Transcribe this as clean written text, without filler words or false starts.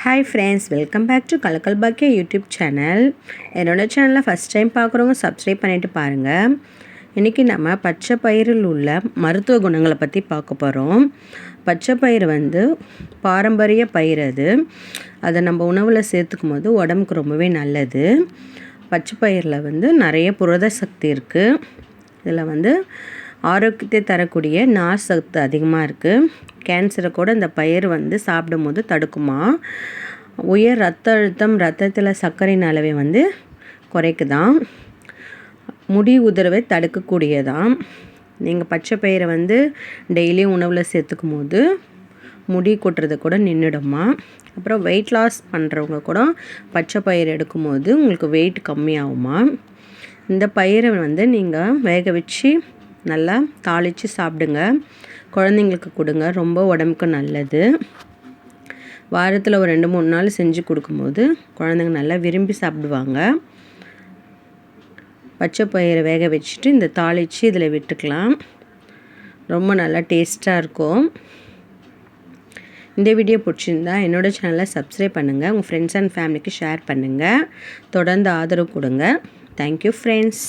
Hi friends, welcome back to Kalakal Bhagya YouTube channel. என்னோட சேனலை first time பார்க்குறவங்க subscribe பண்ணிவிட்டு பாருங்கள். இன்றைக்கி நம்ம பச்சை பயிரில் உள்ள மருத்துவ குணங்களை பற்றி பார்க்க போகிறோம். பச்சை பயிர் பாரம்பரிய பயிர் அதை நம்ம உணவில் சேர்த்துக்கும் போது உடம்புக்கு ரொம்பவே நல்லது. பச்சை பயிரில் நிறைய புரத சக்தி இருக்குது. இதில் ஆரோக்கியத்தை தரக்கூடிய நார் சத்து அதிகமாக இருக்குது. கேன்சரை கூட இந்த பயிர் சாப்பிடும்போது தடுக்குமா. உயர் ரத்த அழுத்தம், ரத்தத்தில் சர்க்கரையின் அளவை குறைக்குதான். முடி உதிர்வை தடுக்கக்கூடியதான். நீங்கள் பச்சை பயிரை டெய்லியும் உணவில் சேர்த்துக்கும் போது முடி கொட்டுறது கூட நின்றுடுமா. அப்புறம் வெயிட் லாஸ் பண்ணுறவங்க கூட பச்சை பயிர் எடுக்கும்போது உங்களுக்கு வெயிட் கம்மியாகுமா. இந்த பயிரை நீங்கள் வேக வச்சு நல்லா தாளித்து சாப்பிடுங்க. குழந்தைங்களுக்கு கொடுங்க, ரொம்ப உடம்புக்கு நல்லது. வாரத்தில் ஒரு 2-3 நாள் செஞ்சு கொடுக்கும்போது குழந்தைங்க நல்லா விரும்பி சாப்பிடுவாங்க. பச்சை பயிரை வேக வச்சுட்டு இந்த தாளித்து இதில் விட்டுக்கலாம். ரொம்ப நல்லா டேஸ்ட்டாக இருக்கும். இந்த வீடியோ பிடிச்சிருந்தா என்னோடய சேனலை சப்ஸ்கிரைப் பண்ணுங்கள். உங்கள் ஃப்ரெண்ட்ஸ் அண்ட் ஃபேமிலிக்கு ஷேர் பண்ணுங்கள். தொடர்ந்து ஆதரவு கொடுங்க. Thank you friends.